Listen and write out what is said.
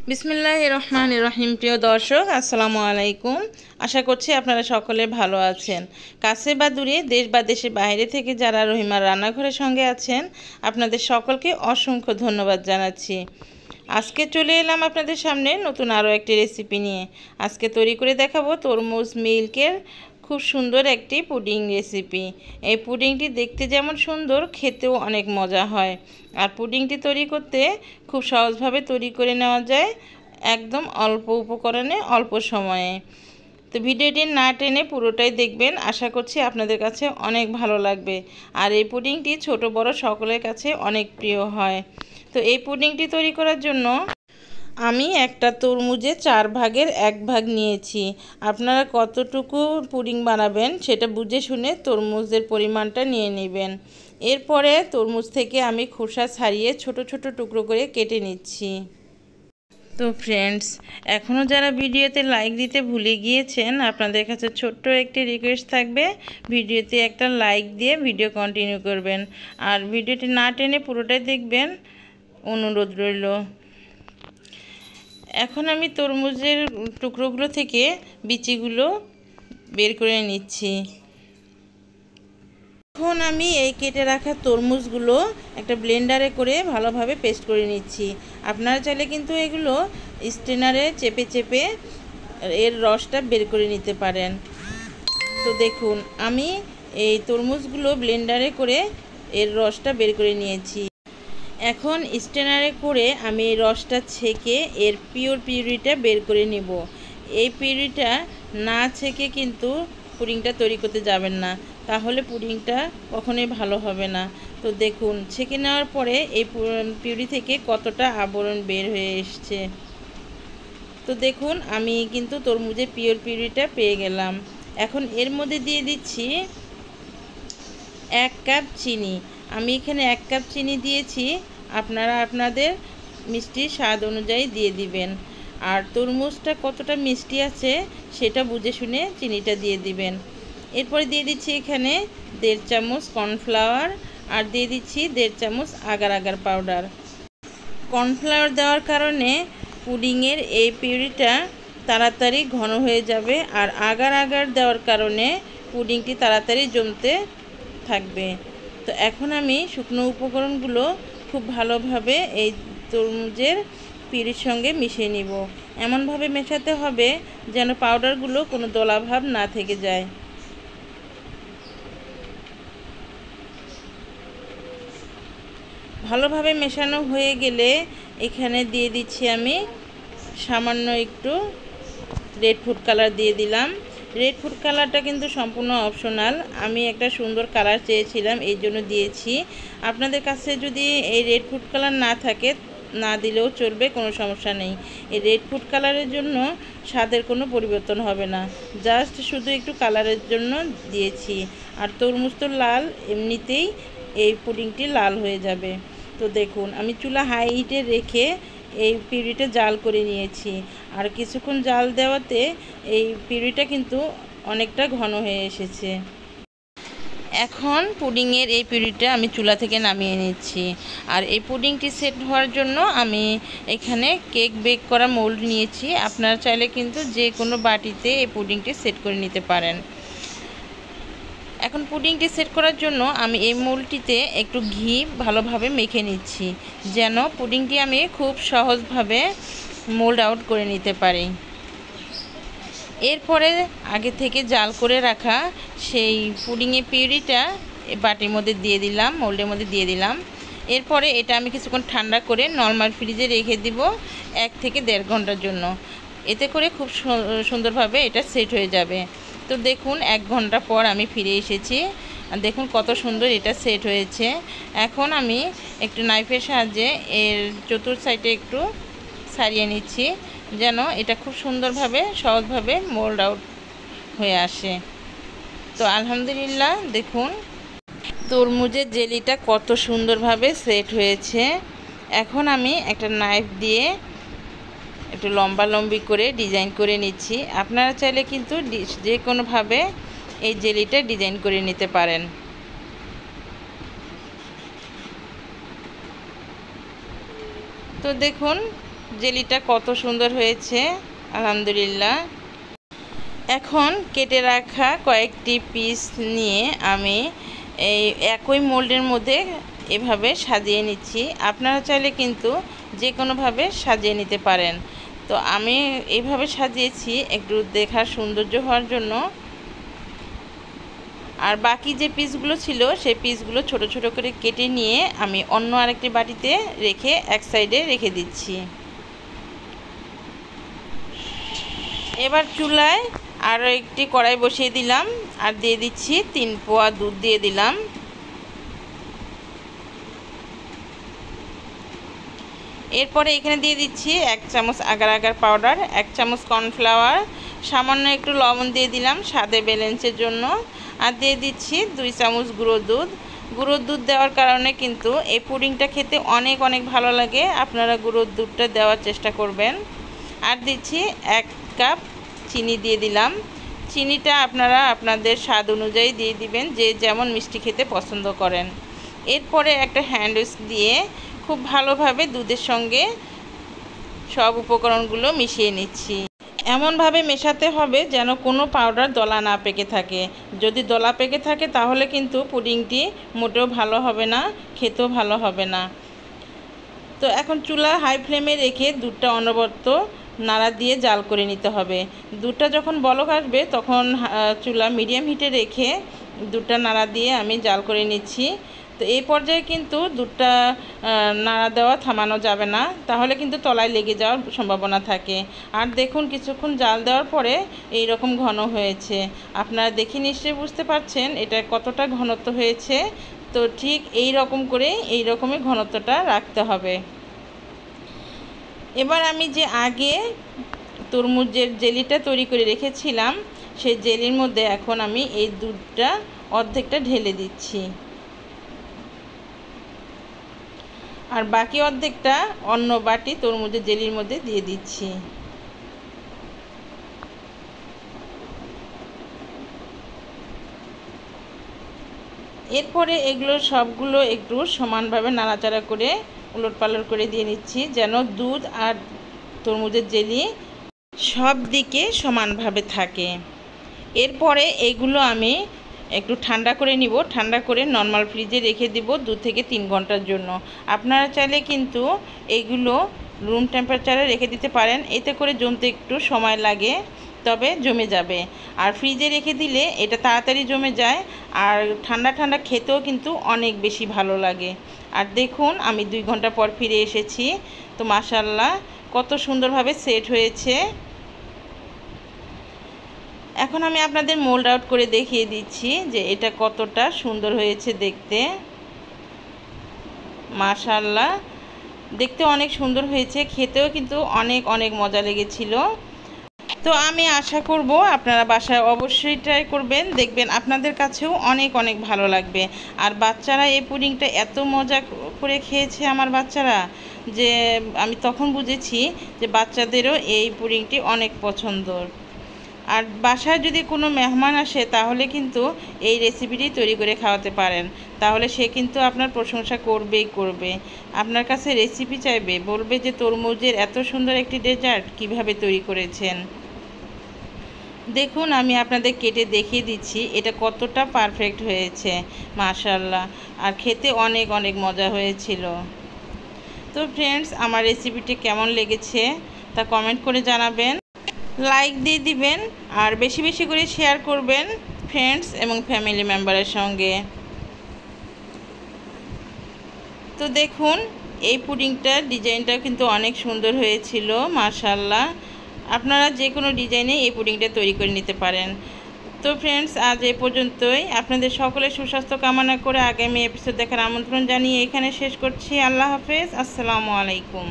বিসমিল্লাহির রহমানির রহিম। প্রিয় দর্শক, আসসালামু আলাইকুম। আশা করছি আপনারা সকলে ভালো আছেন। কাছে বা দূরে, দেশ বা দেশের বাইরে থেকে যারা রহিমার রান্নাঘরের সঙ্গে আছেন, আপনাদের সকলকে অসংখ্য ধন্যবাদ জানাচ্ছি। আজকে চলে এলাম আপনাদের সামনে নতুন আরও একটি রেসিপি নিয়ে। আজকে তৈরি করে দেখাবো তরমুজ মিল্কের খুব সুন্দর একটি পুডিং রেসিপি। এই পুডিংটি দেখতে যেমন সুন্দর, খেতেও অনেক মজা হয়। আর পুডিংটি তৈরি করতে খুব সহজভাবে তৈরি করে নেওয়া যায়, একদম অল্প উপকরণে অল্প সময়ে। তো ভিডিওটি না টেনে পুরোটাই দেখবেন, আশা করছি আপনাদের কাছে অনেক ভালো লাগবে। আর এই পুডিংটি ছোট বড় সকলের কাছে অনেক প্রিয় হয়। তো এই পুডিংটি তৈরি করার জন্য আমি একটা তরমুজে 4 ভাগের 1 ভাগ নিয়েছি। আপনারা কতটুকু পুডিং বানাবেন সেটা বুঝে শুনে তরমুজের পরিমাণটা নিয়ে নেবেন। এরপরে তরমুজ থেকে আমি খোসা ছাড়িয়ে ছোট ছোট টুকরো করে কেটে নিচ্ছি। তো ফ্রেন্ডস, এখনও যারা ভিডিওতে লাইক দিতে ভুলে গিয়েছেন, আপনাদের কাছে ছোট্ট একটি রিকোয়েস্ট থাকবে, ভিডিওতে একটা লাইক দিয়ে ভিডিও কন্টিনিউ করবেন। আর ভিডিওটি না টেনে পুরোটাই দেখবেন, অনুরোধ রইল। এখন আমি তরমুজের টুকরোগুলো থেকে বিচিগুলো বের করে নিচ্ছি। এখন আমি এই কেটে রাখা তরমুজগুলো একটা ব্লেন্ডারে করে ভালোভাবে পেস্ট করে নিচ্ছি। আপনারা চাইলে কিন্তু এগুলো স্ট্রেনারে চেপে চেপে এর রসটা বের করে নিতে পারেন। তো দেখুন, আমি এই তরমুজগুলো ব্লেন্ডারে করে এর রসটা বের করে নিয়েছি। এখন স্ট্রেনারে করে আমি এই রসটা ছেঁকে এর পিউরিটা বের করে নেব। এই পিউরিটা না ছেঁকে কিন্তু পুডিংটা তৈরি করতে যাবেন না, তাহলে পুডিংটা কখনোই ভালো হবে না। তো দেখুন, ছেঁকে নেওয়ার পরে এই পিউরি থেকে কতটা আবরণ বের হয়ে এসছে। তো দেখুন, আমি কিন্তু তরমুজের পিউরিটা পেয়ে গেলাম। এখন এর মধ্যে দিয়ে দিচ্ছি 1 কাপ চিনি। আমি এখানে 1 কাপ চিনি দিয়েছি, আপনারা আপনাদের মিষ্টির স্বাদ অনুযায়ী দিয়ে দিবেন। আর তরমুজটা কতটা মিষ্টি আছে সেটা বুঝে শুনে চিনিটা দিয়ে দিবেন। এরপরে দিয়ে দিচ্ছি এখানে 1.5 চামচ কর্নফ্লাওয়ার, আর দিয়ে দিচ্ছি 1.5 চামচ আগার আগার পাউডার। কর্নফ্লাওয়ার দেওয়ার কারণে পুডিংয়ের এই পিউরিটা তাড়াতাড়ি ঘন হয়ে যাবে, আর আগার আগার দেওয়ার কারণে পুডিংটি তাড়াতাড়ি জমতে থাকবে। তো এখন আমি শুকনো উপকরণগুলো খুব ভালোভাবে এই তরমুজের পিউরির সঙ্গে মিশিয়ে নিব। এমনভাবে মেশাতে হবে যেন পাউডারগুলো কোনো দলাভাব না থেকে যায়। ভালোভাবে মেশানো হয়ে গেলে এখানে দিয়ে দিচ্ছি আমি সামান্য একটু রেড ফুড কালার দিয়ে দিলাম। রেড ফুড কালারটা কিন্তু সম্পূর্ণ অপশনাল, আমি একটা সুন্দর কালার চেয়েছিলাম এই জন্য দিয়েছি। আপনাদের কাছে যদি এই রেড ফুড কালার না থাকে, না দিলেও চলবে, কোনো সমস্যা নেই। এই রেড ফুড কালারের জন্য স্বাদের কোনো পরিবর্তন হবে না, জাস্ট শুধু একটু কালারের জন্য দিয়েছি। আর তরমুজ তো লাল, এমনিতেই এই পুডিংটি লাল হয়ে যাবে। তো দেখুন, আমি চুলা হাই হিটে রেখে এই পিউরিটা জাল করে নিয়েছি। আর কিছুক্ষণ জাল দেওয়াতে এই পিউরিটা কিন্তু অনেকটা ঘন হয়ে এসেছে। এখন পুডিংয়ের এই পিউরিটা আমি চুলা থেকে নামিয়ে নিচ্ছি। আর এই পুডিংটি সেট হওয়ার জন্য আমি এখানে কেক বেক করা মোল্ড নিয়েছি। আপনারা চাইলে কিন্তু যে কোনো বাটিতে এই পুডিংটি সেট করে নিতে পারেন। এখন পুডিংটি সেট করার জন্য আমি এই মোল্ডটিতে একটু ঘি ভালোভাবে মেখে নিচ্ছি, যেন পুডিংটি আমি খুব সহজভাবে মোল্ড আউট করে নিতে পারি। এরপরে আগে থেকে জাল করে রাখা সেই পুডিংয়ের পিউরিটা বাটির মধ্যে দিয়ে দিলাম, মোল্ডের মধ্যে দিয়ে দিলাম। এরপরে এটা আমি কিছুক্ষণ ঠান্ডা করে নর্মাল ফ্রিজে রেখে দিব 1 থেকে 1.5 ঘন্টার জন্য। এতে করে খুব সুন্দরভাবে এটা সেট হয়ে যাবে। তো দেখুন, 1 ঘন্টা পর আমি ফিরে এসেছি। দেখুন কত সুন্দর এটা সেট হয়েছে। এখন আমি একটু নাইফের সাহায্যে এর চতুর সাইডে একটু ছাড়িয়ে নিচ্ছি, যেন এটা খুব সুন্দরভাবে সহজভাবে মোল্ড আউট হয়ে আসে। তো আলহামদুলিল্লাহ, দেখুন তরমুজের জেলিটা কত সুন্দরভাবে সেট হয়েছে। এখন আমি একটা নাইফ দিয়ে একটু লম্বি করে ডিজাইন করে নিচ্ছি। আপনারা চাইলে কিন্তু যে কোনোভাবে এই জেলিটা ডিজাইন করে নিতে পারেন। তো দেখুন, জেলিটা কত সুন্দর হয়েছে, আলহামদুলিল্লাহ। এখন কেটে রাখা কয়েকটি পিস নিয়ে আমি এই একই মোল্ডের মধ্যে এভাবে সাজিয়ে নিচ্ছি। আপনারা চাইলে কিন্তু যে কোনোভাবে সাজিয়ে নিতে পারেন। তো আমি এইভাবে সাজিয়েছি একটু দেখার সৌন্দর্য হওয়ার জন্য। আর বাকি যে পিসগুলো ছিল সেই পিসগুলো ছোট ছোট করে কেটে নিয়ে আমি অন্য আরেকটি বাটিতে রেখে এক সাইডে রেখে দিচ্ছি। এবার চুলায় আরও একটি কড়াই বসিয়ে দিলাম আর দিয়ে দিচ্ছি 3 পোয়া দুধ দিয়ে দিলাম। এরপরে এখানে দিয়ে দিচ্ছি 1 চামচ আগার আগার পাউডার, 1 চামচ কর্নফ্লাওয়ার, সামান্য একটু লবণ দিয়ে দিলাম স্বাদে ব্যালেন্সের জন্য, আর দিয়ে দিচ্ছি 2 চামচ গুঁড়ো দুধ। গুঁড়ো দুধ দেওয়ার কারণে কিন্তু এই পুডিংটা খেতে অনেক অনেক ভালো লাগে। আপনারা গুঁড়ো দুধটা দেওয়ার চেষ্টা করবেন। আর দিচ্ছি 1 কাপ চিনি দিয়ে দিলাম। চিনিটা আপনারা আপনাদের স্বাদ অনুযায়ী দিয়ে দিবেন, যে যেমন মিষ্টি খেতে পছন্দ করেন। এরপরে একটা হ্যান্ড উইস্ক দিয়ে খুব ভালোভাবে দুধের সঙ্গে সব উপকরণগুলো মিশিয়ে নিচ্ছি। এমনভাবে মেশাতে হবে যেন কোনো পাউডার দলা না পেকে থাকে। যদি দলা পেকে থাকে তাহলে কিন্তু পুডিংটি মোটেও ভালো হবে না, খেতেও ভালো হবে না। তো এখন চুলা হাই ফ্লেমে রেখে দুধটা অনবরত নাড়া দিয়ে জাল করে নিতে হবে। দুধটা যখন বলক আসবে তখন চুলা মিডিয়াম হিটে রেখে দুধটা নাড়া দিয়ে আমি জাল করে নিচ্ছি। তো এই পর্যায়ে কিন্তু দুধটা নাড়া দেওয়া থামানো যাবে না, তাহলে কিন্তু তলায় লেগে যাওয়ার সম্ভাবনা থাকে। আর দেখুন কিছুক্ষণ জাল দেওয়ার পরে এই রকম ঘন হয়েছে। আপনারা দেখে নিশ্চয়ই বুঝতে পারছেন এটা কতটা ঘনত্ব হয়েছে। তো ঠিক এই রকম করে এই রকমই ঘনত্বটা রাখতে হবে। এবার আমি যে আগে তরমুজের জেলিটা তৈরি করে রেখেছিলাম সেই জেলির মধ্যে এখন আমি এই দুধটা অর্ধেকটা ঢেলে দিচ্ছি, আর বাকি অর্ধেকটা অন্য বাটি তরমুজের জেলির মধ্যে দিয়ে দিচ্ছি। এরপরে এগুলো সবগুলো একটু সমানভাবে নাড়াচাড়া করে উলটপালট করে দিয়ে নিচ্ছি, যেন দুধ আর তরমুজের জেলি সব দিকে সমানভাবে থাকে। এরপরে এগুলো আমি একটু ঠান্ডা করে নিব। ঠান্ডা করে নর্মাল ফ্রিজে রেখে দিব 2 থেকে 3 ঘন্টার জন্য। আপনারা চাইলে কিন্তু এগুলো রুম টেম্পারেচারে রেখে দিতে পারেন, এতে করে জমতে একটু সময় লাগে, তবে জমে যাবে। আর ফ্রিজে রেখে দিলে এটা তাড়াতাড়ি জমে যায়, আর ঠান্ডা ঠান্ডা খেতেও কিন্তু অনেক বেশি ভালো লাগে। আর দেখুন আমি 2 ঘন্টা পর ফিরে এসেছি। তো মাশাআল্লাহ কত সুন্দরভাবে সেট হয়েছে। এখন আমি আপনাদের মোল্ড আউট করে দেখিয়ে দিচ্ছি যে এটা কতটা সুন্দর হয়েছে দেখতে। মাশাআল্লাহ দেখতে অনেক সুন্দর হয়েছে, খেতেও কিন্তু অনেক অনেক মজা লেগেছিল। তো আমি আশা করব আপনারা বাসায় অবশ্যই ট্রাই করবেন, দেখবেন আপনাদের কাছেও অনেক অনেক ভালো লাগবে। আর বাচ্চারা এই পুডিংটা এত মজা করে খেয়েছে আমার বাচ্চারা, যে আমি তখন বুঝেছি যে বাচ্চাদেরও এই পুডিংটি অনেক পছন্দর। আর বাসায় যদি কোনো মেহমান আসে তাহলে কিন্তু এই রেসিপিটি তৈরি করে খাওয়াতে পারেন, তাহলে সে কিন্তু আপনার প্রশংসা করবেই করবে। আপনার কাছে রেসিপি চাইবে, বলবে যে তরমুজের এত সুন্দর একটি ডেজার্ট কিভাবে তৈরি করেছেন। দেখুন আমি আপনাদের কেটে দেখিয়ে দিচ্ছি এটা কতটা পারফেক্ট হয়েছে, মাশাআল্লাহ। আর খেতে অনেক অনেক মজা হয়েছিল। তো ফ্রেন্ডস আমার রেসিপিটি কেমন লেগেছে তা কমেন্ট করে জানাবেন, লাইক দিয়ে দিবেন, আর বেশি বেশি করে শেয়ার করবেন ফ্রেন্ডস এবং ফ্যামিলি মেম্বারের সঙ্গে। তো দেখুন এই পুডিংটার ডিজাইনটাও কিন্তু অনেক সুন্দর হয়েছিল, মাশাআল্লাহ। আপনারা যে কোনো ডিজাইনে এই পুডিংটা তৈরি করে নিতে পারেন। তো ফ্রেন্ডস আজ এই পর্যন্তই। আপনাদের সকলের সুস্বাস্থ্য কামনা করে আগামী এপিসোড দেখার আমন্ত্রণ জানিয়ে এখানে শেষ করছি। আল্লাহ হাফেজ, আসসালামু আলাইকুম।